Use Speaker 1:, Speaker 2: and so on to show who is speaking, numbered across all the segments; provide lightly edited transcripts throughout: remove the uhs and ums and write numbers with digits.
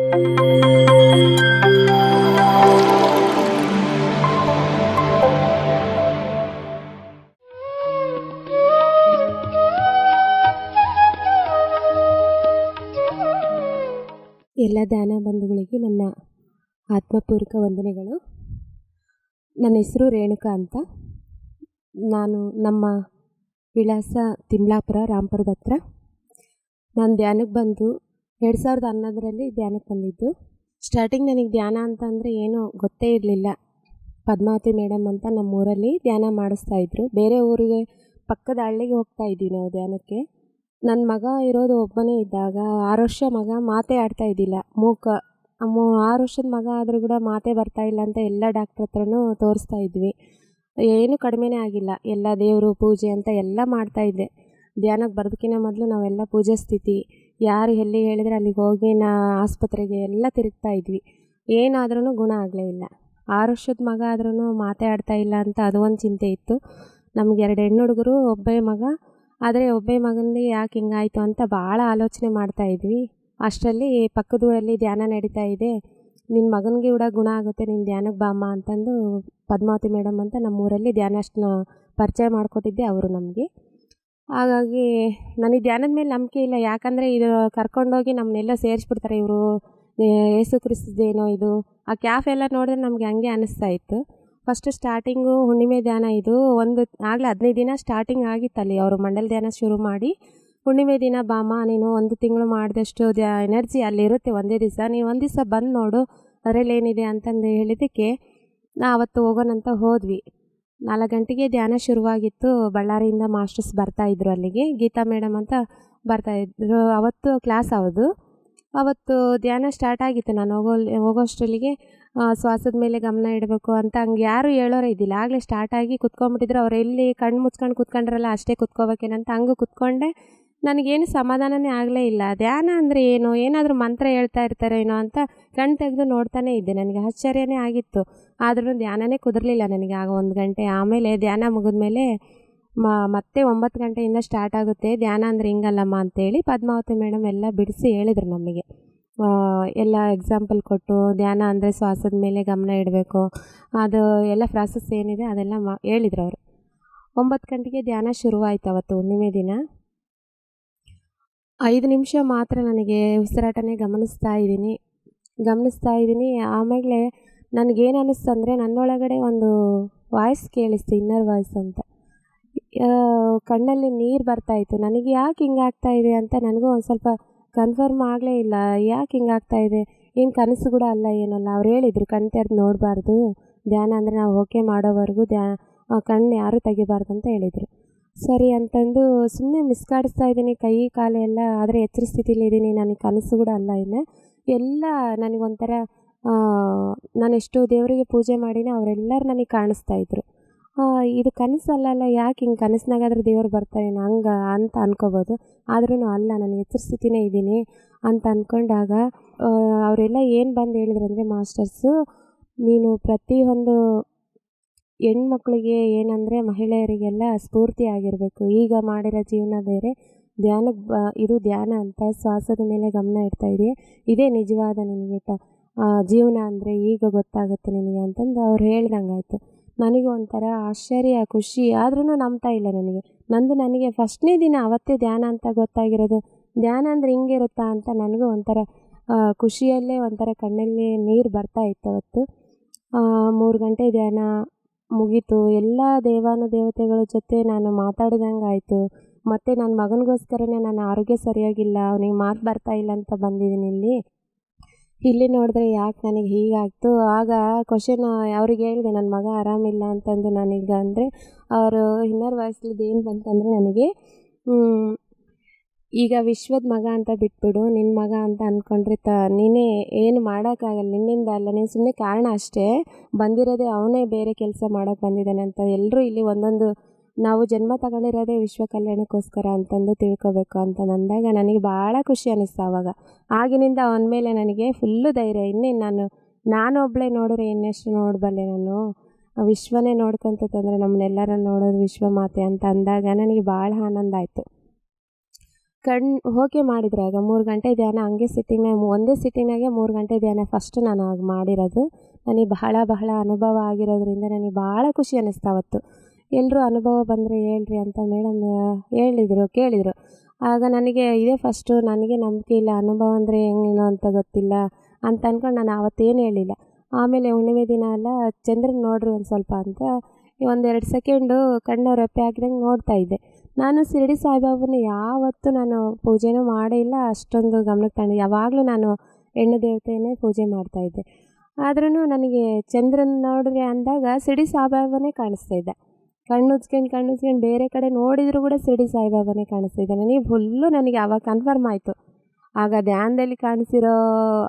Speaker 1: ಎಲ್ಲ ಧ್ಯಾನ ಬಂಧುಗಳಿಗೆ ನನ್ನ ಆತ್ಮಪೂರ್ವಕ ವಂದನೆಗಳು. ನನ್ನ ಹೆಸರು ರೇಣುಕಾ ಅಂತ. ನಾನು ನಮ್ಮ ವಿಳಾಸ ತಿಮ್ಲಾಪುರ, ರಾಂಪುರದ ಹತ್ರ. ನಾನು ಧ್ಯಾನಕ್ಕೆ ಬಂದು 2011ರಲ್ಲಿ ಧ್ಯಾನಕ್ಕೆ ಬಂದಿದ್ದು. ಸ್ಟಾರ್ಟಿಂಗ್ ನನಗೆ ಧ್ಯಾನ ಅಂತಂದರೆ ಏನೂ ಗೊತ್ತೇ ಇರಲಿಲ್ಲ. ಪದ್ಮಾವತಿ ಮೇಡಮ್ ಅಂತ ನಮ್ಮೂರಲ್ಲಿ ಧ್ಯಾನ ಮಾಡಿಸ್ತಾಯಿದ್ರು. ಬೇರೆ ಊರಿಗೆ ಪಕ್ಕದ ಹಳ್ಳಿಗೆ ಹೋಗ್ತಾಯಿದ್ವಿ ನಾವು ಧ್ಯಾನಕ್ಕೆ. ನನ್ನ ಮಗ ಇರೋದು ಒಬ್ಬನೇ ಇದ್ದಾಗ 6 ವರ್ಷ ಮಗ ಮಾತೇ ಆಡ್ತಾ ಇದ್ದಿಲ್ಲ, ಮೂಕ. 6 ವರ್ಷದ ಮಗ ಆದರೂ ಕೂಡ ಮಾತೇ ಬರ್ತಾಯಿಲ್ಲ ಅಂತ ಎಲ್ಲ ಡಾಕ್ಟ್ರ್ ಹತ್ರನೂ ತೋರಿಸ್ತಾ ಇದ್ವಿ. ಏನೂ ಕಡಿಮೆನೇ ಆಗಿಲ್ಲ. ಎಲ್ಲ ದೇವರು ಪೂಜೆ ಅಂತ ಎಲ್ಲ ಮಾಡ್ತಾಯಿದ್ದೆ. ಧ್ಯಾನಕ್ಕೆ ಬರೋದಕ್ಕಿಂತ ಮೊದಲು ನಾವೆಲ್ಲ ಪೂಜೆ ಸ್ಥಿತಿ, ಯಾರು ಎಲ್ಲಿಗೆ ಹೇಳಿದ್ರೆ ಅಲ್ಲಿಗೆ ಹೋಗಿ ಆಸ್ಪತ್ರೆಗೆ ಎಲ್ಲ ತಿರುಗ್ತಾ ಇದ್ವಿ. ಏನಾದ್ರೂ ಗುಣ ಆಗಲೇ ಇಲ್ಲ. 6 ವರ್ಷದ ಮಗ ಆದ್ರೂ ಮಾತೇ ಆಡ್ತಾ ಇಲ್ಲ ಅಂತ ಅದು ಒಂದು ಚಿಂತೆ ಇತ್ತು. ನಮ್ಗೆ 2 ಹೆಣ್ಣು ಹುಡುಗರು, ಒಬ್ಬೇ ಮಗ. ಆದರೆ ಒಬ್ಬೇ ಮಗನಿಗೆ ಯಾಕೆ ಹಿಂಗಾಯಿತು ಅಂತ ಭಾಳ ಆಲೋಚನೆ ಮಾಡ್ತಾಯಿದ್ವಿ. ಅಷ್ಟರಲ್ಲಿ ಪಕ್ಕದ ಊರಲ್ಲಿ ಧ್ಯಾನ ನಡೀತಾ ಇದೆ, ನಿನ್ನ ಮಗನಿಗೆ ಕೂಡ ಗುಣ ಆಗುತ್ತೆ, ನೀನು ಧ್ಯಾನಕ್ಕೆ ಬಾಮ್ಮ ಅಂತಂದು ಪದ್ಮಾವತಿ ಮೇಡಮ್ ಅಂತ ನಮ್ಮೂರಲ್ಲಿ ಧ್ಯಾನಷ್ಟನ್ನ ಪರಿಚಯ ಮಾಡಿಕೊಟ್ಟಿದ್ದೆ ಅವರು ನಮಗೆ. ಹಾಗಾಗಿ ನನಗೆ ಧ್ಯಾನದ ಮೇಲೆ ನಂಬಿಕೆ ಇಲ್ಲ. ಯಾಕಂದರೆ ಇದು ಕರ್ಕೊಂಡೋಗಿ ನಮ್ಮನ್ನೆಲ್ಲ ಸೇರಿಸ್ಬಿಡ್ತಾರೆ ಇವರು, ಏಸು ಕ್ರಿಸ್ತದೇನೋ ಇದು. ಆ ಕ್ಯಾಫ್ ಎಲ್ಲ ನೋಡಿದ್ರೆ ನಮಗೆ ಹಂಗೆ ಅನ್ನಿಸ್ತಾ ಇತ್ತು. ಫಸ್ಟು ಸ್ಟಾರ್ಟಿಂಗು ಹುಣ್ಣಿಮೆ ಧ್ಯಾನ ಇದು ಆಗಲೇ 15 ದಿನ ಸ್ಟಾರ್ಟಿಂಗ್ ಆಗಿತ್ತಲ್ಲಿ. ಅವರು ಮಂಡಲ ಧ್ಯಾನ ಶುರು ಮಾಡಿ ಹುಣ್ಣಿಮೆ ದಿನ ಬಾಮ್ಮ ನೀನು 1 ತಿಂಗಳು ಮಾಡಿದಷ್ಟು ಎನರ್ಜಿ ಅಲ್ಲಿರುತ್ತೆ ಒಂದೇ ದಿವಸ, ನೀನು ಒಂದು ದಿವಸ ಬಂದು ನೋಡು ಅದರಲ್ಲಿ ಏನಿದೆ ಅಂತಂದು ಹೇಳಿದ್ದಕ್ಕೆ ಅವತ್ತು ಹೋಗೋಣಂತ ಹೋದ್ವಿ. 4 ಗಂಟೆಗೆ ಧ್ಯಾನ ಶುರುವಾಗಿತ್ತು. ಬಳ್ಳಾರಿಯಿಂದ ಮಾಸ್ಟರ್ಸ್ ಬರ್ತಾಯಿದ್ರು ಅಲ್ಲಿಗೆ, ಗೀತಾ ಮೇಡಮ್ ಅಂತ ಬರ್ತಾಯಿದ್ರು. ಅವತ್ತು ಕ್ಲಾಸ್ ಅವತ್ತು ಧ್ಯಾನ ಸ್ಟಾರ್ಟ್ ಆಗಿತ್ತು. ನಾನು ಹೋಗೋಷ್ಟರಲ್ಲಿಗೆ ಶ್ವಾಸದ ಮೇಲೆ ಗಮನ ಇಡಬೇಕು ಅಂತ ಹಂಗೆ ಯಾರೂ ಹೇಳೋರೇ ಇದ್ದಿಲ್ಲ. ಆಗಲೇ ಸ್ಟಾರ್ಟಾಗಿ ಕುತ್ಕೊಂಡ್ಬಿಟ್ಟಿದ್ರು. ಅವ್ರು ಎಲ್ಲಿ ಕಣ್ಣು ಮುಚ್ಕೊಂಡು ಕುತ್ಕೊಂಡ್ರಲ್ಲ ಅಷ್ಟೇ ಕುತ್ಕೋಬೇಕೇನಂತ ಹಂಗೆ ಕುತ್ಕೊಂಡೆ. ನನಗೇನು ಸಮಾಧಾನನೇ ಆಗಲೇ ಇಲ್ಲ. ಧ್ಯಾನ ಅಂದರೆ ಏನು, ಏನಾದರೂ ಮಂತ್ರ ಹೇಳ್ತಾ ಇರ್ತಾರೇನೋ ಅಂತ ಕಣ್ಣು ತೆಗೆದು ನೋಡ್ತಾನೇ ಇದ್ದೆ. ನನಗೆ ಆಶ್ಚರ್ಯನೇ ಆಗಿತ್ತು. ಆದ್ರೂ ಧ್ಯಾನನೇ ಕುದುರಲಿಲ್ಲ ನನಗೆ ಆಗ 1 ಗಂಟೆ. ಆಮೇಲೆ ಧ್ಯಾನ ಮುಗಿದ್ಮೇಲೆ ಮತ್ತೆ 9 ಗಂಟೆಯಿಂದ ಸ್ಟಾರ್ಟ್ ಆಗುತ್ತೆ ಧ್ಯಾನ ಅಂದರೆ ಹಿಂಗಲ್ಲಮ್ಮ ಅಂತೇಳಿ ಪದ್ಮಾವತಿ ಮೇಡಮ್ ಎಲ್ಲ ಬಿಡಿಸಿ ಹೇಳಿದರು ನಮಗೆ. ಎಲ್ಲ ಎಕ್ಸಾಂಪಲ್ ಕೊಟ್ಟು ಧ್ಯಾನ ಅಂದರೆ ಶ್ವಾಸದ ಮೇಲೆ ಗಮನ ಇಡಬೇಕು, ಅದು ಎಲ್ಲ ಪ್ರಾಸೆಸ್ ಏನಿದೆ ಅದೆಲ್ಲ ಹೇಳಿದ್ರು ಅವರು. 9 ಗಂಟೆಗೆ ಧ್ಯಾನ ಶುರುವಾಯಿತು ಅವತ್ತು ಹುಣ್ಣಿಮೆ ದಿನ. 5 ನಿಮಿಷ ಮಾತ್ರ ನನಗೆ ಉಸಿರಾಟನೇ ಗಮನಿಸ್ತಾ ಇದ್ದೀನಿ. ಆಮೇಲೆ ನನಗೇನು ಅನ್ನಿಸ್ತು ಅಂದರೆ ನನ್ನೊಳಗಡೆ ಒಂದು ವಾಯ್ಸ್ ಕೇಳಿಸ್ತು, ಇನ್ನರ್ ವಾಯ್ಸ್ ಅಂತ. ಕಣ್ಣಲ್ಲಿ ನೀರು ಬರ್ತಾಯಿತ್ತು. ನನಗೆ ಯಾಕೆ ಹಿಂಗಾಗ್ತಾ ಇದೆ ಅಂತ ನನಗೂ ಒಂದು ಸ್ವಲ್ಪ ಕನ್ಫರ್ಮ್ ಆಗಲೇ ಇಲ್ಲ. ಯಾಕೆ ಹಿಂಗಾಗ್ತಾ ಇದೆ, ಏನು ಕನಸು ಕೂಡ ಅಲ್ಲ ಏನಲ್ಲ. ಅವ್ರು ಹೇಳಿದರು ಕಣ್ಣು ತೆರೆದು ನೋಡಬಾರ್ದು, ಧ್ಯಾನ ಅಂದರೆ ನಾವು ಓಕೆ ಮಾಡೋವರೆಗೂ ಕಣ್ಣು ಯಾರೂ ತೆಗಿಬಾರ್ದು ಅಂತ ಹೇಳಿದರು. ಸರಿ ಅಂತಂದು ಸುಮ್ಮನೆ ಮಿಸ್ಕಾಡಿಸ್ತಾ ಇದ್ದೀನಿ ಕೈ ಕಾಲು ಎಲ್ಲ. ಆದರೆ ಎಚ್ಚರ ಸ್ಥಿತಿಲಿದ್ದೀನಿ, ನನಗೆ ಕನಸು ಕೂಡ ಅಲ್ಲ. ಇನ್ನು ಎಲ್ಲ ನನಗೊಂಥರ ನಾನು ಎಷ್ಟು ದೇವರಿಗೆ ಪೂಜೆ ಮಾಡಿನ ಅವರೆಲ್ಲರೂ ನನಗೆ ಕಾಣಿಸ್ತಾಯಿದ್ರು. ಇದು ಕನಸಲ್ಲ, ಯಾಕೆ ಹಿಂಗೆ ಕನಸಿನಾಗಾದ್ರೆ ದೇವ್ರು ಬರ್ತಾರೆ ಹಂಗೆ ಅಂತ ಅನ್ಕೋಬೋದು. ಆದ್ರೂ ಅಲ್ಲ, ನಾನು ಎಚ್ಚರ ಸ್ಥಿತಿನೇ ಇದ್ದೀನಿ ಅಂತ ಅಂದ್ಕೊಂಡಾಗ ಅವರೆಲ್ಲ ಏನು ಬಂದು ಹೇಳಿದ್ರಂದರೆ ಮಾಸ್ಟರ್ಸು, ನೀನು ಪ್ರತಿಯೊಂದು ಹೆಣ್ಮಕ್ಳಿಗೆ ಏನಂದರೆ ಮಹಿಳೆಯರಿಗೆಲ್ಲ ಸ್ಫೂರ್ತಿ ಆಗಿರಬೇಕು. ಈಗ ಮಾಡಿರೋ ಜೀವನ ಬೇರೆ, ಧ್ಯಾನಕ್ಕೆ ಇದು ಧ್ಯಾನ ಅಂತ ಶ್ವಾಸದ ಮೇಲೆ ಗಮನ ಇಡ್ತಾ ಇದೆಯಾ, ಇದೇ ನಿಜವಾದ ನಿನಗೆ ಜೀವನ ಅಂದರೆ ಈಗ ಗೊತ್ತಾಗುತ್ತೆ ನಿನಗೆ ಅಂತಂದು ಅವ್ರು ಹೇಳ್ದಂಗಾಯಿತು. ನನಗೆ ಒಂಥರ ಆಶ್ಚರ್ಯ, ಖುಷಿ. ಆದ್ರೂ ನಂಬ್ತಾ ಇಲ್ಲ ನನಗೆ ಫಸ್ಟ್ನೇ ದಿನ ಅವತ್ತೇ ಧ್ಯಾನ ಅಂತ ಗೊತ್ತಾಗಿರೋದು. ಧ್ಯಾನ ಅಂದರೆ ಹಿಂಗಿರುತ್ತಾ ಅಂತ ನನಗೂ ಒಂಥರ ಖುಷಿಯಲ್ಲೇ ಒಂಥರ ಕಣ್ಣಲ್ಲಿ ನೀರು ಬರ್ತಾ ಇತ್ತು ಅವತ್ತು. 3 ಗಂಟೆ ಧ್ಯಾನ ಮುಗೀತು. ಎಲ್ಲ ದೇವಾನುದೇವತೆಗಳ ಜೊತೆ ನಾನು ಮಾತಾಡಿದಂಗೆ ಆಯಿತು. ಮತ್ತು ನನ್ನ ಮಗನಿಗೋಸ್ಕರನೇ ನನ್ನ ಆರೋಗ್ಯ ಸರಿಯಾಗಿಲ್ಲ, ಅವನಿಗೆ ಮಾತು ಬರ್ತಾ ಇಲ್ಲ ಅಂತ ಬಂದಿದ್ದೀನಿ ಇಲ್ಲಿ ನೋಡಿದ್ರೆ ಯಾಕೆ ನನಗೆ ಹೀಗಾಗ್ತು. ಆಗ ಕ್ವಶನ್ ಅವ್ರಿಗೆ ಹೇಳಿದೆ, ನನ್ನ ಮಗ ಆರಾಮಿಲ್ಲ ಅಂತಂದು ನನಗೆ. ಅಂದರೆ ಅವರು ಇನ್ನರ್ ವಾಯ್ಸ್ಲಿದ್ದು ಏನು ಬಂತಂದರೆ ನನಗೆ, ಈಗ ವಿಶ್ವದ ಮಗ ಅಂತ ಬಿಟ್ಬಿಡು, ನಿನ್ನ ಮಗ ಅಂತ ಅಂದ್ಕೊಂಡ್ರೆ ನೀನೇ ಏನು ಮಾಡೋಕ್ಕಾಗಲ್ಲ, ನಿನ್ನಿಂದ ಅಲ್ಲ, ನೀನು ಸುಮ್ಮನೆ ಕಾರಣ ಅಷ್ಟೇ, ಬಂದಿರೋದೇ ಅವನೇ ಬೇರೆ ಕೆಲಸ ಮಾಡೋಕ್ಕೆ ಬಂದಿದ್ದಾನೆ ಅಂತ. ಎಲ್ಲರೂ ಇಲ್ಲಿ ಒಂದೊಂದು ನಾವು ಜನ್ಮ ತಗೊಂಡಿರೋದೇ ವಿಶ್ವ ಕಲ್ಯಾಣಕ್ಕೋಸ್ಕರ ಅಂತಂದು ತಿಳ್ಕೊಬೇಕು ಅಂತ ಅಂದಾಗ ನನಗೆ ಭಾಳ ಖುಷಿ ಅನ್ನಿಸ್ತು ಆವಾಗ. ಆಗಿನಿಂದ ಅವನ ಮೇಲೆ ನನಗೆ ಫುಲ್ಲು ಧೈರ್ಯ. ಇನ್ನೇನು ನಾನೊಬ್ಬಳೇ ನೋಡಿದ್ರೆ ಇನ್ನೆಷ್ಟು ನೋಡಬಲ್ಲೆ, ನಾನು ವಿಶ್ವನೇ ನೋಡ್ಕೊಂತಂದರೆ ನಮ್ಮನ್ನೆಲ್ಲರನ್ನು ನೋಡೋದು ವಿಶ್ವ ಮಾತೆ ಅಂತ ಅಂದಾಗ ನನಗೆ ಭಾಳ ಆನಂದ ಆಯಿತು. ಹೋಗಿ ಮಾಡಿದ್ರು. ಆಗ 3 ಗಂಟೆ ಧ್ಯಾನ ಹಂಗೆ ಒಂದೇ ಸಿಟ್ಟಿಂಗಾಗೆ 3 ಗಂಟೆ ಧ್ಯಾನ ಫಸ್ಟ್ ನಾನು ಆಗ ಮಾಡಿರೋದು. ನನಗೆ ಬಹಳ ಅನುಭವ ಆಗಿರೋದ್ರಿಂದ ನನಗೆ ಭಾಳ ಖುಷಿ ಅನ್ನಿಸ್ತು ಅವತ್ತು. ಎಲ್ಲರೂ ಅನುಭವ ಬಂದರೆ ಹೇಳ್ರಿ ಅಂತ ಮೇಡಮ್ ಕೇಳಿದರು. ಆಗ ನನಗೆ ಇದೇ ಫಸ್ಟು, ನನಗೆ ನಂಬಿಕೆ ಇಲ್ಲ, ಅನುಭವ ಅಂದರೆ ಹೆಂಗೇನೋ ಅಂತ ಗೊತ್ತಿಲ್ಲ ಅಂತ ಅಂದ್ಕೊಂಡು ನಾನು ಆವತ್ತೇನು ಹೇಳಿಲ್ಲ. ಆಮೇಲೆ ಹುಣ್ಣಿಮೆ ದಿನ ಎಲ್ಲ ಚಂದ್ರನ ನೋಡ್ರಿ ಒಂದು ಸ್ವಲ್ಪ ಅಂತ 1-2 ಸೆಕೆಂಡು ಕಣ್ಣು ರೆಪ್ಪೆ ಹಾಕಿದಂಗೆ ನೋಡ್ತಾಯಿದ್ದೆ. ನಾನು ಶಿರಡಿ ಸಾಯಿಬಾಬನ ಯಾವತ್ತೂ ನಾನು ಪೂಜೆನೂ ಮಾಡೇ ಇಲ್ಲ, ಅಷ್ಟೊಂದು ಗಮನಕ್ಕೆ ತಗೊಂಡು ಯಾವಾಗಲೂ ನಾನು ಹೆಣ್ಣು ದೇವತೆಯನ್ನೇ ಪೂಜೆ ಮಾಡ್ತಾಯಿದ್ದೆ. ಆದ್ರೂ ನನಗೆ ಚಂದ್ರನ ನೋಡ್ರಿ ಅಂದಾಗ ಶಿರಡಿ ಸಾಯಿಬಾಬಾನೇ ಕಾಣಿಸ್ತಾಯಿದ್ದ. ಕಣ್ಣುಜ್ಕೊಂಡು ಬೇರೆ ಕಡೆ ನೋಡಿದರೂ ಕೂಡ ಶಿರಡಿ ಸಾಯಿಬಾಬಾನೇ ಕಾಣಿಸ್ತಿದ್ದೆ. ನನಗೆ ಆವಾಗ ಕನ್ಫರ್ಮ್ ಆಯಿತು. ಆಗ ಧ್ಯಾನದಲ್ಲಿ ಕಾಣಿಸಿರೋ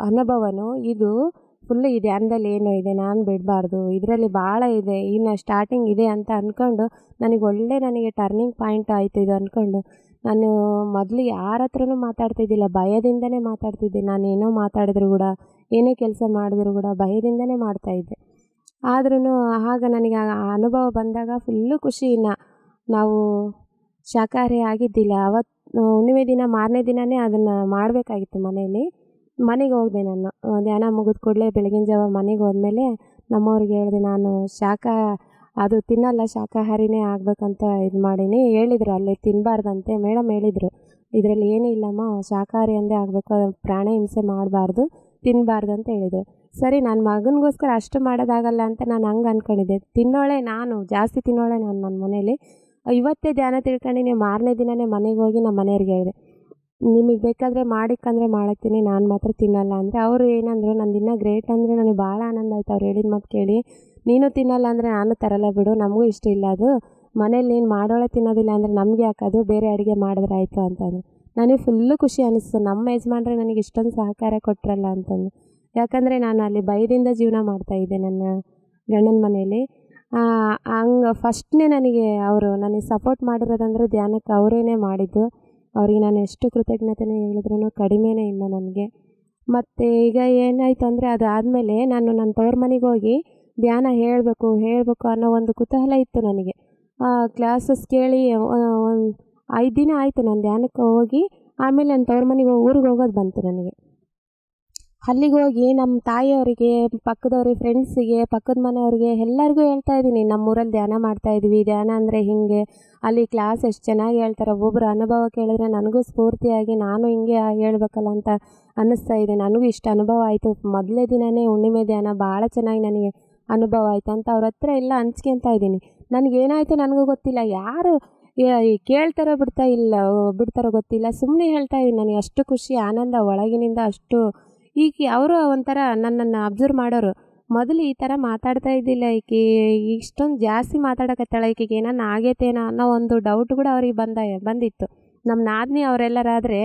Speaker 1: ಅನುಭವನೂ ಇದು ಫುಲ್ಲು ಈ ಧ್ಯಾನದಲ್ಲಿ ಏನೋ ಇದೆ, ನಾನು ಬಿಡಬಾರ್ದು, ಇದರಲ್ಲಿ ಭಾಳ ಇದೆ, ಇನ್ನು ಸ್ಟಾರ್ಟಿಂಗ್ ಇದೆ ಅಂತ ಅಂದ್ಕೊಂಡು ನನಗೆ ಟರ್ನಿಂಗ್ ಪಾಯಿಂಟ್ ಆಯಿತು ಇದು ಅಂದ್ಕೊಂಡು. ನಾನು ಮೊದಲು ಯಾರ ಹತ್ರನೂ ಮಾತಾಡ್ತಿದ್ದಿಲ್ಲ, ಭಯದಿಂದನೇ ಮಾತಾಡ್ತಿದ್ದೆ. ನಾನೇನೋ ಮಾತಾಡಿದ್ರು ಕೂಡ, ಏನೇ ಕೆಲಸ ಮಾಡಿದ್ರು ಕೂಡ ಭಯದಿಂದನೇ ಮಾಡ್ತಾಯಿದ್ದೆ. ಆದ್ರೂ ಆಗ ನನಗೆ ಆ ಅನುಭವ ಬಂದಾಗ ಫುಲ್ಲು ಖುಷಿನ. ನಾವು ಶಾಕಾಹಾರಿ ಆಗಿದ್ದಿಲ್ಲ ಅವತ್ತು. ಹುಣ್ಣಿಮೆ ದಿನ ಮಾರನೇ ದಿನವೇ ಅದನ್ನು ಮಾಡಬೇಕಾಗಿತ್ತು ಮನೆಯಲ್ಲಿ. ಮನೆಗೆ ಹೋದೆ ನಾನು. ಧ್ಯಾನ ಮುಗಿದ ಕೂಡಲೇ ಬೆಳಗಿನ ಜಾವ ಮನೆಗೆ ಹೋದ್ಮೇಲೆ ನಮ್ಮವ್ರಿಗೆ ಹೇಳಿದೆ, ನಾನು ಅದು ತಿನ್ನಲ್ಲ, ಶಾಕಾಹಾರಿನೇ ಆಗಬೇಕಂತ ಇದು ಮಾಡೀನಿ. ಹೇಳಿದರು ಅಲ್ಲೇ ತಿನ್ನಬಾರ್ದಂತೆ ಮೇಡಮ್ ಹೇಳಿದರು, ಇದರಲ್ಲಿ ಏನೂ ಇಲ್ಲಮ್ಮ, ಶಾಕಾಹಾರಿ ಅಂದೇ ಆಗಬೇಕು, ಪ್ರಾಣ ಹಿಂಸೆ ಮಾಡಬಾರ್ದು, ತಿನ್ನಬಾರ್ದು ಅಂತ ಹೇಳಿದರು. ಸರಿ, ನನ್ನ ಮಗನಿಗೋಸ್ಕರ ಅಷ್ಟು ಮಾಡೋದಾಗಲ್ಲ ಅಂತ ನಾನು ಹಂಗೆ ಅಂದ್ಕೊಂಡಿದ್ದೆ. ನಾನು ಜಾಸ್ತಿ ತಿನ್ನೋಳೆ ನನ್ನ ಮನೇಲಿ. ಇವತ್ತೇ ಧ್ಯಾನ ತಿಳ್ಕೊಂಡು ಮಾರನೇ ದಿನವೇ ಮನೆಗೆ ಹೋಗಿ ನಮ್ಮ ಮನೆಯವ್ರಿಗೆ ಹೇಳಿದೆ, ನಿಮಗೆ ಬೇಕಾದರೆ ಮಾಡಿಕ್ಕಂದ್ರೆ ಮಾಡಾಕ್ತೀನಿ, ನಾನು ಮಾತ್ರ ತಿನ್ನಲ್ಲ ಅಂದರೆ. ಅವರು ಏನಂದರು, ನಂದಿನ್ನ ಗ್ರೇಟ್ ಅಂದರೆ ನನಗೆ ಭಾಳ ಆನಂದ ಆಯ್ತು ಅವ್ರು ಹೇಳಿದ ಮಾತು ಕೇಳಿ. ನೀನು ತಿನ್ನಲ್ಲ ಅಂದರೆ ನಾನು ತರಲ್ಲ ಬಿಡು, ನಮಗೂ ಇಷ್ಟ ಇಲ್ಲ ಅದು, ಮನೇಲಿ ನೀನು ಮಾಡೋಳೆ ತಿನ್ನೋದಿಲ್ಲ ಅಂದರೆ ನಮಗೆ ಯಾಕದು, ಬೇರೆ ಅಡುಗೆ ಮಾಡಿದ್ರೆ ಆಯಿತು ಅಂತಂದು. ನನಗೆ ಫುಲ್ಲು ಖುಷಿ ಅನ್ನಿಸ್ತು, ನಮ್ಮ ಯಜಮಾನ್ರೆ ನನಗೆ ಇಷ್ಟೊಂದು ಸಹಕಾರ ಕೊಟ್ಟರಲ್ಲ ಅಂತಂದು. ಯಾಕಂದರೆ ನಾನು ಅಲ್ಲಿ ಭಯದಿಂದ ಜೀವನ ಮಾಡ್ತಾಯಿದ್ದೆ ನನ್ನ ಗಂಡನ ಮನೇಲಿ. ಹಂಗೆ ಫಸ್ಟ್ನೇ ನನಗೆ ಸಪೋರ್ಟ್ ಮಾಡಿರೋದಂದರೆ ಧ್ಯಾನಕ್ಕೆ ಅವರೇನೇ ಮಾಡಿದ್ದು. ಅವ್ರಿಗೆ ನಾನು ಎಷ್ಟು ಕೃತಜ್ಞತೆನೇ ಹೇಳಿದ್ರೂ ಕಡಿಮೆನೇ ಇಲ್ಲ ನನಗೆ. ಮತ್ತು ಈಗ ಏನಾಯಿತು ಅಂದರೆ, ಅದು ಆದಮೇಲೆ ನಾನು ನನ್ನ ತವ್ರ ಮನೆಗೆ ಹೋಗಿ ಧ್ಯಾನ ಹೇಳಬೇಕು ಅನ್ನೋ ಒಂದು ಕುತೂಹಲ ಇತ್ತು ನನಗೆ. ಕ್ಲಾಸಸ್ ಕೇಳಿ 5 ದಿನ ಆಯಿತು ನಾನು ಧ್ಯಾನಕ್ಕೆ ಹೋಗಿ. ಆಮೇಲೆ ನನ್ನ ತವ್ರ ಮನೆಗೆ ಊರಿಗೆ ಹೋಗೋದು ಬಂತು ನನಗೆ. ಅಲ್ಲಿಗೆ ಹೋಗಿ ನಮ್ಮ ತಾಯಿಯವರಿಗೆ, ಪಕ್ಕದವ್ರಿಗೆ, ಫ್ರೆಂಡ್ಸಿಗೆ, ಪಕ್ಕದ ಮನೆಯವ್ರಿಗೆ ಎಲ್ಲರಿಗೂ ಹೇಳ್ತಾ ಇದ್ದೀನಿ, ನಮ್ಮೂರಲ್ಲಿ ಧ್ಯಾನ ಮಾಡ್ತಾಯಿದ್ವಿ, ಧ್ಯಾನ ಅಂದರೆ ಹೀಗೆ, ಅಲ್ಲಿ ಕ್ಲಾಸ್ ಎಷ್ಟು ಚೆನ್ನಾಗಿ ಹೇಳ್ತಾರೆ, ಒಬ್ಬೊಬ್ಬರು ಅನುಭವ ಕೇಳಿದ್ರೆ ನನಗೂ ಸ್ಫೂರ್ತಿಯಾಗಿ ನಾನು ಹಿಂಗೆ ಹೇಳ್ಬೇಕಲ್ಲ ಅಂತ ಅನ್ನಿಸ್ತಾ ಇದೆ. ನನಗೂ ಇಷ್ಟು ಅನುಭವ ಆಯಿತು, ಮೊದಲೇ ದಿನವೇ ಹುಣ್ಣಿಮೆ ಧ್ಯಾನ ಭಾಳ ಚೆನ್ನಾಗಿ ನನಗೆ ಅನುಭವ ಆಯಿತು ಅಂತ ಅವ್ರ ಹತ್ರ ಎಲ್ಲ ಹಂಚ್ಕೊತಾ ಇದ್ದೀನಿ. ನನಗೇನಾಯಿತು ನನಗೂ ಗೊತ್ತಿಲ್ಲ, ಯಾರು ಕೇಳ್ತಾರೋ ಬಿಡ್ತಾರೋ ಗೊತ್ತಿಲ್ಲ, ಸುಮ್ಮನೆ ಹೇಳ್ತಾ ಇದ್ದೀನಿ. ನನಗೆ ಅಷ್ಟು ಖುಷಿ, ಆನಂದ ಒಳಗಿನಿಂದ ಅಷ್ಟು. ಈಗ ಅವರು ಒಂಥರ ನನ್ನನ್ನು ಅಬ್ಸರ್ವ್ ಮಾಡೋರು. ಮೊದಲು ಈ ಥರ ಮಾತಾಡ್ತಾ ಇದ್ದಿಲ್ಲ ಈಕೆ, ಇಷ್ಟೊಂದು ಜಾಸ್ತಿ ಮಾತಾಡಕತ್ತಾಳ, ಈಕೆಗೆ ಏನಾನ ಆಗೈತೇನೋ ಅನ್ನೋ ಒಂದು ಡೌಟ್ ಕೂಡ ಅವ್ರಿಗೆ ಬಂದಿತ್ತು. ನಮ್ಮ ನಾದಿನಿ ಅವರೆಲ್ಲರಾದರೆ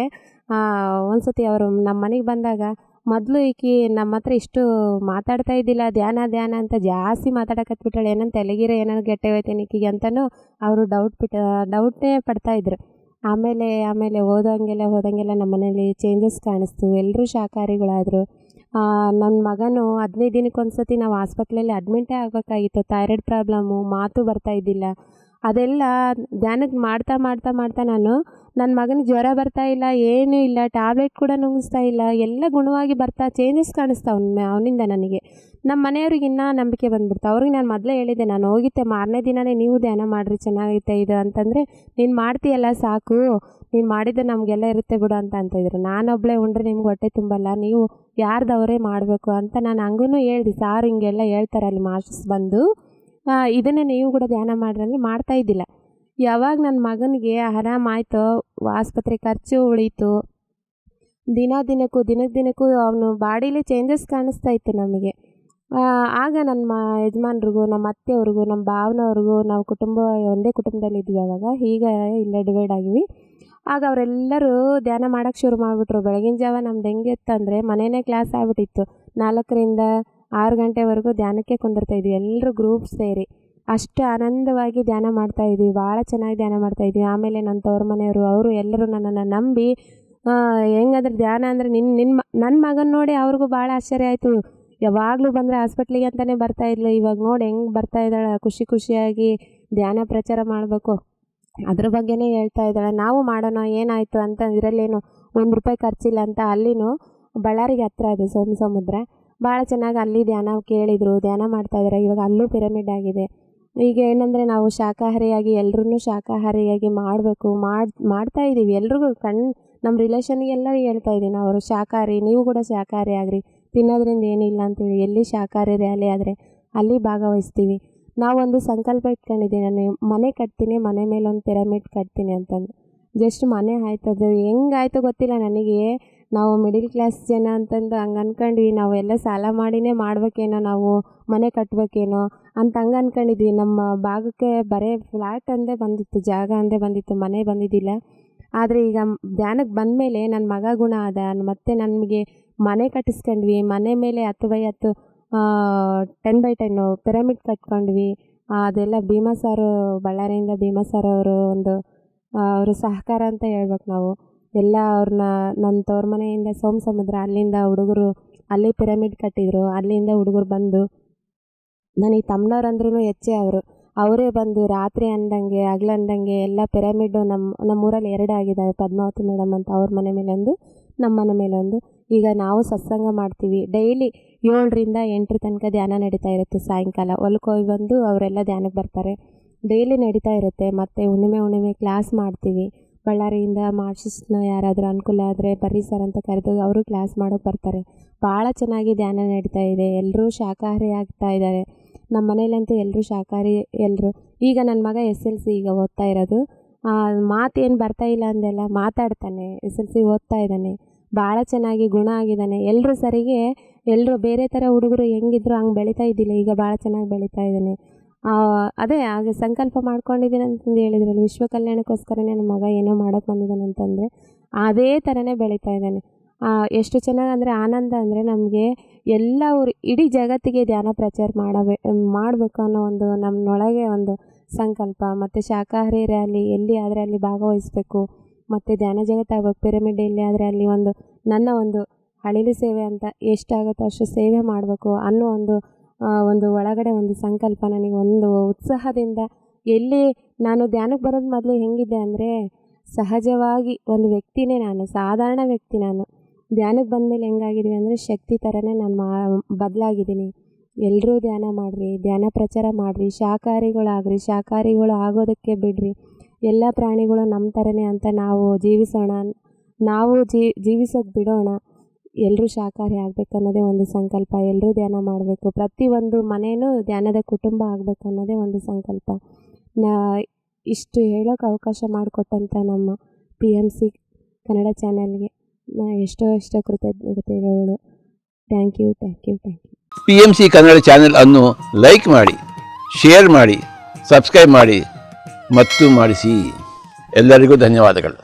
Speaker 1: ಒಂದು ಸತಿ ಅವರು ನಮ್ಮ ಮನೆಗೆ ಬಂದಾಗ, ಮೊದಲು ಈಕೆ ನಮ್ಮ ಹತ್ರ ಇಷ್ಟು ಮಾತಾಡ್ತಾ ಇದ್ದಿಲ್ಲ, ಧ್ಯಾನ ಅಂತ ಜಾಸ್ತಿ ಮಾತಾಡಕತ್ಬಿಟ್ಟಾಳೆ, ಏನಂತ ತಲೆಗಿರೋ ಏನಾರು ಗೆಟ್ಟೆ ಹೋಯ್ತೇನೆ ಈಕೆಗೆ ಅಂತಲೂ ಅವರು ಡೌಟೇ ಪಡ್ತಾಯಿದ್ರು. ಆಮೇಲೆ ಹೋದಂಗೆಲ್ಲ ನಮ್ಮ ಮನೇಲಿ ಚೇಂಜಸ್ ಕಾಣಿಸ್ತು. ಎಲ್ಲರೂ ಶಾಕಾಹಾರಿಗಳಾದರು. ನನ್ನ ಮಗನು 15 ದಿನಕ್ಕೊಂದು ಸತಿ ನಾವು ಆಸ್ಪತ್ರೆಯಲ್ಲಿ ಅಡ್ಮಿಂಟೇ ಆಗಬೇಕಾಗಿತ್ತು. ಥೈರಾಯ್ಡ್ ಪ್ರಾಬ್ಲಮ್ಮು, ಮಾತು ಬರ್ತಾಯಿದ್ದಿಲ್ಲ. ಅದೆಲ್ಲ ಧ್ಯಾನಕ್ಕೆ ಮಾಡ್ತಾ ನಾನು ನನ್ನ ಮಗನಿಗೆ ಜ್ವರ ಬರ್ತಾ ಇಲ್ಲ, ಏನೂ ಇಲ್ಲ, ಟ್ಯಾಬ್ಲೆಟ್ ಕೂಡ ನುಂಗಿಸ್ತಾ ಇಲ್ಲ, ಎಲ್ಲ ಗುಣವಾಗಿ ಚೇಂಜಸ್ ಕಾಣಿಸ್ತಾ ಅವನಿಂದ ನನಗೆ. ನಮ್ಮ ಮನೆಯವ್ರಿಗೆ ಇನ್ನೂ ನಂಬಿಕೆ ಬಂದುಬಿಡ್ತು. ಅವ್ರಿಗೆ ನಾನು ಮೊದಲೇ ಹೇಳಿದ್ದೆ, ನಾನು ಹೋಗಿದ್ದೆ ಮಾರನೇ ದಿನವೇ ನೀವು ಧ್ಯಾನ ಮಾಡಿರಿ ಚೆನ್ನಾಗೈತೆ ಇದು ಅಂತಂದರೆ, ನೀನು ಮಾಡ್ತೀಯಲ್ಲ ಸಾಕು, ನೀನು ಮಾಡಿದ್ದು ನಮಗೆಲ್ಲ ಇರುತ್ತೆ ಬಿಡು ಅಂತಿದ್ರು. ನಾನೊಬ್ಬಳೇ ಉಂಡ್ರೆ ನಿಮ್ಗೆ ಹೊಟ್ಟೆ ತುಂಬಲ್ಲ, ನೀವು ಯಾರ್ದವರೇ ಮಾಡಬೇಕು ಅಂತ ನಾನು ಹಂಗೂ ಹೇಳ್ದೆ. ಸಾರ್ ಹಿಂಗೆಲ್ಲ ಹೇಳ್ತಾರೆ ಅಲ್ಲಿ ಮಾಸ್ಟರ್ಸ್ ಬಂದು, ಇದನ್ನೇ ನೀವು ಕೂಡ ಧ್ಯಾನ ಮಾಡ್ರಿ ಅಂದರೆ ಮಾಡ್ತಾಯಿದ್ದಿಲ್ಲ. ಯಾವಾಗ ನನ್ನ ಮಗನಿಗೆ ಆರಾಮಾಯಿತೋ, ಆಸ್ಪತ್ರೆ ಖರ್ಚು ಉಳೀತು, ದಿನಕ್ಕೂ ಅವನು ಬಾಡಿಲಿ ಚೇಂಜಸ್ ಕಾಣಿಸ್ತಾ ಇತ್ತು ನಮಗೆ. ಆಗ ನನ್ನ ಯಜಮಾನ್ರಿಗೂ, ನಮ್ಮ ಅತ್ತೆಯವ್ರಿಗೂ, ನಮ್ಮ ಭಾವನವ್ರಿಗೂ, ನಾವು ಒಂದೇ ಕುಟುಂಬದಲ್ಲಿ ಇದ್ವಿ ಆವಾಗ. ಈಗ ಇಲ್ಲೇ ಡಿವೈಡ್ ಆಗಿವಿ. ಆಗ ಅವರೆಲ್ಲರೂ ಧ್ಯಾನ ಮಾಡೋಕ್ಕೆ ಶುರು ಮಾಡಿಬಿಟ್ರು. ಬೆಳಗಿನ ಜಾವ ನಮ್ದು ಹೆಂಗಿತ್ತಂದರೆ ಮನೆಯೇ ಕ್ಲಾಸ್ ಆಗಿಬಿಟ್ಟಿತ್ತು. 4ರಿಂದ 6 ಗಂಟೆವರೆಗೂ ಧ್ಯಾನಕ್ಕೆ ಕುಂದಿರ್ತಾಯಿದ್ವಿ, ಎಲ್ಲರೂ ಗ್ರೂಪ್ ಸೇರಿ. ಅಷ್ಟು ಆನಂದವಾಗಿ ಧ್ಯಾನ ಮಾಡ್ತಾಯಿದ್ವಿ, ಭಾಳ ಚೆನ್ನಾಗಿ ಧ್ಯಾನ ಮಾಡ್ತಾಯಿದ್ವಿ. ಆಮೇಲೆ ನನ್ನ ತವ್ರ ಮನೆಯವರು ಅವರು ಎಲ್ಲರೂ ನನ್ನನ್ನು ನಂಬಿ, ಹೆಂಗಂದ್ರೆ ಧ್ಯಾನ ಅಂದರೆ ನನ್ನ ಮಗನ ನೋಡಿ ಅವ್ರಿಗೂ ಭಾಳ ಆಶ್ಚರ್ಯ ಆಯಿತು. ಯಾವಾಗಲೂ ಬಂದರೆ ಹಾಸ್ಪಿಟ್ಲಿಗೆ ಅಂತಲೇ ಬರ್ತಾಯಿದ್ಲು, ಇವಾಗ ನೋಡಿ ಹೆಂಗೆ ಬರ್ತಾಯಿದ್ದಾಳೆ ಖುಷಿಯಾಗಿ ಧ್ಯಾನ ಪ್ರಚಾರ ಮಾಡಬೇಕು ಅದ್ರ ಬಗ್ಗೆನೇ ಹೇಳ್ತಾ ಇದ್ದಾಳೆ. ನಾವು ಮಾಡೋಣ ಏನಾಯಿತು ಅಂತ, ಇದರಲ್ಲೇನು ₹1 ಖರ್ಚಿಲ್ಲ ಅಂತ. ಅಲ್ಲಿನೂ ಬಳ್ಳಾರಿಗೆ ಹತ್ರ ಅದು ಸಮುದ್ರ, ಭಾಳ ಚೆನ್ನಾಗಿ ಅಲ್ಲಿ ಧ್ಯಾನ ಕೇಳಿದರು, ಧ್ಯಾನ ಮಾಡ್ತಾಯಿದ್ದಾರೆ. ಇವಾಗ ಅಲ್ಲೂ ಪಿರಮಿಡ್ ಆಗಿದೆ. ಈಗ ಏನಂದರೆ ನಾವು ಶಾಕಾಹಾರಿಯಾಗಿ ಎಲ್ಲರೂ ಶಾಕಾಹಾರಿಯಾಗಿ ಮಾಡಬೇಕು, ಮಾಡ್ತಾಯಿದ್ದೀವಿ ಎಲ್ರಿಗೂ. ನಮ್ಮ ರಿಲೇಷನ್ಗೆಲ್ಲ ಹೇಳ್ತಾ ಇದ್ದೀನಿ, ಅವರು ಶಾಕಾಹಾರಿ, ನೀವು ಕೂಡ ಶಾಕಾಹಾರಿ ಆಗ್ರಿ, ತಿನ್ನೋದ್ರಿಂದ ಏನಿಲ್ಲ ಅಂತೇಳಿ. ಎಲ್ಲಿ ಶಾಕಾಹಾರಿ ರ್ಯಾಲಿ ಆದರೆ ಅಲ್ಲಿ ಭಾಗವಹಿಸ್ತೀವಿ. ನಾವೊಂದು ಸಂಕಲ್ಪ ಇಟ್ಕೊಂಡಿದ್ದೀನಿ, ನಾನು ಮನೆ ಕಟ್ತೀನಿ, ಮನೆ ಮೇಲೆ ಒಂದು ಪಿರಮಿಡ್ ಕಟ್ತೀನಿ ಅಂತಂದು. ಜಸ್ಟ್ ಮನೆ ಆಯ್ತದು ಹೆಂಗಾಯ್ತು ಗೊತ್ತಿಲ್ಲ ನನಗೆ. ನಾವು ಮಿಡಿಲ್ ಕ್ಲಾಸ್ ಜನ ಅಂತಂದು ಹಂಗೆ ಅಂದ್ಕೊಂಡ್ವಿ, ನಾವು ಎಲ್ಲ ಸಾಲ ಮಾಡಿನೇ ಮಾಡ್ಬೇಕೇನೋ, ನಾವು ಮನೆ ಕಟ್ಟಬೇಕೇನೋ ಅಂತ ಹಂಗೆ ಅಂದ್ಕೊಂಡಿದ್ವಿ. ನಮ್ಮ ಭಾಗಕ್ಕೆ ಬರೀ ಫ್ಲ್ಯಾಟ್ ಅಂದೇ ಬಂದಿತ್ತು, ಜಾಗ ಅಂದೇ ಬಂದಿತ್ತು, ಮನೆ ಬಂದಿದ್ದಿಲ್ಲ. ಆದರೆ ಈಗ ಧ್ಯಾನಕ್ಕೆ ಬಂದಮೇಲೆ ನನ್ನ ಮಗ ಗುಣ ಆದ, ಮತ್ತು ನನಗೆ ಮನೆ ಕಟ್ಟಿಸ್ಕೊಂಡ್ವಿ. ಮನೆ ಮೇಲೆ 10x10 10x10 ಪಿರಮಿಡ್ ಕಟ್ಕೊಂಡ್ವಿ. ಅದೆಲ್ಲ ಭೀಮಾ ಸಾರು, ಬಳ್ಳಾರಿಯಿಂದ ಭೀಮಾ ಸಾರ್ ಅವರು ಅವ್ರ ಸಹಕಾರ ಅಂತ ಹೇಳ್ಬೇಕು ನಾವು. ಎಲ್ಲ ಅವ್ರನ್ನ ನನ್ನ ತವ್ರ ಮನೆಯಿಂದ ಸಮುದ್ರ, ಅಲ್ಲಿಂದ ಹುಡುಗರು ಅಲ್ಲಿ ಪಿರಮಿಡ್ ಕಟ್ಟಿದ್ರು. ಅಲ್ಲಿಂದ ಹುಡುಗರು ಬಂದು ನನಗೆ ತಮ್ಮನವ್ರು ಅಂದ್ರೂ ಹೆಚ್ಚೆ ಅವರೇ ಬಂದು ರಾತ್ರಿ ಅಂದಂಗೆ ಹಗ್ಲು ಅಂದಂಗೆ ಎಲ್ಲ ಪಿರಮಿಡ್ಡು ನಮ್ಮೂರಲ್ಲಿ 2 ಆಗಿದ್ದಾವೆ, ಪದ್ಮಾವತಿ ಮೇಡಮ್ ಅಂತ ಅವ್ರ ಮನೆ ಮೇಲೊಂದು, ನಮ್ಮ ಮನೆ ಮೇಲೊಂದು. ಈಗ ನಾವು ಸತ್ಸಂಗ ಮಾಡ್ತೀವಿ. ಡೈಲಿ 7ರಿಂದ 8 ತನಕ ಧ್ಯಾನ ನಡೀತಾ ಇರುತ್ತೆ. ಸಾಯಂಕಾಲ ಹೊಲಕ್ಕೆ ಹೋಗಿ ಬಂದು ಅವರೆಲ್ಲ ಧ್ಯಾನಕ್ಕೆ ಬರ್ತಾರೆ. ಡೈಲಿ ನಡೀತಾ ಇರುತ್ತೆ. ಮತ್ತು ಹುಣ್ಣಿಮೆ ಕ್ಲಾಸ್ ಮಾಡ್ತೀವಿ. ಬಳ್ಳಾರಿಯಿಂದ ಮಾರ್ಕ್ಸಿಸ್ಟ್ನ ಯಾರಾದರೂ ಅನುಕೂಲ ಆದರೆ ಬರ್ರಿ ಸರ್ ಅಂತ ಕರೆದು ಅವರು ಕ್ಲಾಸ್ ಮಾಡೋಕ್ಕೆ ಬರ್ತಾರೆ. ಭಾಳ ಚೆನ್ನಾಗಿ ಧ್ಯಾನ ನಡೀತಾ ಇದೆ. ಎಲ್ಲರೂ ಶಾಕಾಹಾರಿ ಆಗ್ತಾ ಇದ್ದಾರೆ. ನಮ್ಮ ಮನೇಲಂತೂ ಎಲ್ಲರೂ ಶಾಕಾಹಾರಿ ಎಲ್ಲರೂ. ಈಗ ನನ್ನ ಮಗ SLC ಈಗ ಓದ್ತಾ ಇರೋದು. ಮಾತೇನು ಬರ್ತಾ ಇಲ್ಲ ಅಂದೆಲ್ಲ ಮಾತಾಡ್ತಾನೆ. SLC ಓದ್ತಾ ಇದ್ದಾನೆ. ಭಾಳ ಚೆನ್ನಾಗಿ ಗುಣ ಆಗಿದ್ದಾನೆ. ಎಲ್ಲರೂ ಸರಿಗೆ ಎಲ್ಲರೂ ಬೇರೆ ಥರ ಹುಡುಗರು ಹೆಂಗಿದ್ರು ಹಂಗೆ ಬೆಳೀತಾ ಇದ್ದಿಲ್ಲ, ಈಗ ಭಾಳ ಚೆನ್ನಾಗಿ ಬೆಳೀತಾ ಇದ್ದಾನೆ. ಅದೇ ಆಗ ಸಂಕಲ್ಪ ಮಾಡ್ಕೊಂಡಿದ್ದೀನಿ ಅಂತಂದು ಹೇಳಿದ್ರಲ್ಲ, ವಿಶ್ವ ಕಲ್ಯಾಣಕ್ಕೋಸ್ಕರನೇ ನನ್ನ ಮಗ ಏನೋ ಮಾಡೋಕ್ಕೆ ಬಂದಿದ್ದಾನೆ ಅಂತಂದರೆ ಅದೇ ಥರನೇ ಬೆಳೀತಾ ಇದ್ದಾನೆ. ಎಷ್ಟು ಚೆನ್ನಾಗಂದರೆ ಆನಂದ ಅಂದರೆ ನಮಗೆ ಎಲ್ಲ ಇಡೀ ಜಗತ್ತಿಗೆ ಧ್ಯಾನ ಪ್ರಚಾರ ಮಾಡಬೇಕು ಅನ್ನೋ ಒಂದು ನಮ್ಮೊಳಗೆ ಒಂದು ಸಂಕಲ್ಪ. ಮತ್ತು ಶಾಕಾಹಾರಿ ರ್ಯಾಲಿ ಎಲ್ಲಿ ಆದರೆ ಅಲ್ಲಿ ಭಾಗವಹಿಸಬೇಕು, ಮತ್ತು ಧ್ಯಾನ ಜಗತ್ತಾಗಬೇಕು. ಪಿರಮಿಡ್ ಎಲ್ಲಿ ಆದರೆ ಅಲ್ಲಿ ನನ್ನ ಒಂದು ಹಳಿಲು ಸೇವೆ ಅಂತ ಎಷ್ಟಾಗುತ್ತೋ ಅಷ್ಟು ಸೇವೆ ಮಾಡಬೇಕು ಅನ್ನೋ ಒಂದು ಒಳಗಡೆ ಒಂದು ಸಂಕಲ್ಪ ನನಗೆ. ಒಂದು ಉತ್ಸಾಹದಿಂದ ಎಲ್ಲಿ ನಾನು ಧ್ಯಾನಕ್ಕೆ ಬರೋದು ಮೊದಲು ಹೆಂಗಿದ್ದೆ ಅಂದರೆ ಸಹಜವಾಗಿ ಒಂದು ವ್ಯಕ್ತಿನೇ, ನಾನು ಸಾಧಾರಣ ವ್ಯಕ್ತಿ. ನಾನು ಧ್ಯಾನಕ್ಕೆ ಬಂದಮೇಲೆ ಹೆಂಗಾಗಿದ್ದೀನಿ ಅಂದರೆ ಶಕ್ತಿ ಥರನೇ ನಾನು ಬದಲಾಗಿದ್ದೀನಿ. ಎಲ್ಲರೂ ಧ್ಯಾನ ಮಾಡಿರಿ, ಧ್ಯಾನ ಪ್ರಚಾರ ಮಾಡಿರಿ, ಶಾಕಾಹಾರಿಗಳಾಗ್ರಿ, ಶಾಕಾಹಾರಿಗಳು ಆಗೋದಕ್ಕೆ ಬಿಡ್ರಿ, ಎಲ್ಲ ಪ್ರಾಣಿಗಳು ನಮ್ಮ ಥರನೇ ಅಂತ ನಾವು ಜೀವಿಸೋಣ, ನಾವು ಜೀವಿಸೋಕೆ ಬಿಡೋಣ. ಎಲ್ಲರೂ ಶಾಕಾಹಾರಿ ಆಗಬೇಕು ಅನ್ನೋದೇ ಒಂದು ಸಂಕಲ್ಪ. ಎಲ್ಲರೂ ಧ್ಯಾನ ಮಾಡಬೇಕು, ಪ್ರತಿಯೊಂದು ಮನೆಯೂ ಧ್ಯಾನದ ಕುಟುಂಬ ಆಗಬೇಕು ಅನ್ನೋದೇ ಒಂದು ಸಂಕಲ್ಪ. ಇಷ್ಟು ಹೇಳೋಕ್ಕೆ ಅವಕಾಶ ಮಾಡಿಕೊಟ್ಟಂಥ ನಮ್ಮ PMC ಕನ್ನಡ ಚಾನಲ್ಗೆ ಎಷ್ಟೋ ಕೃತಜ್ಞತೆಗಳು. Thank you.
Speaker 2: PMC Kannada channel ಅನ್ನು ಲೈಕ್ ಮಾಡಿ, ಶೇರ್ ಮಾಡಿ, ಸಬ್ಸ್ಕ್ರೈಬ್ ಮಾಡಿ ಮತ್ತು ಮಾಡಿಸಿ. ಎಲ್ಲರಿಗೂ ಧನ್ಯವಾದಗಳು.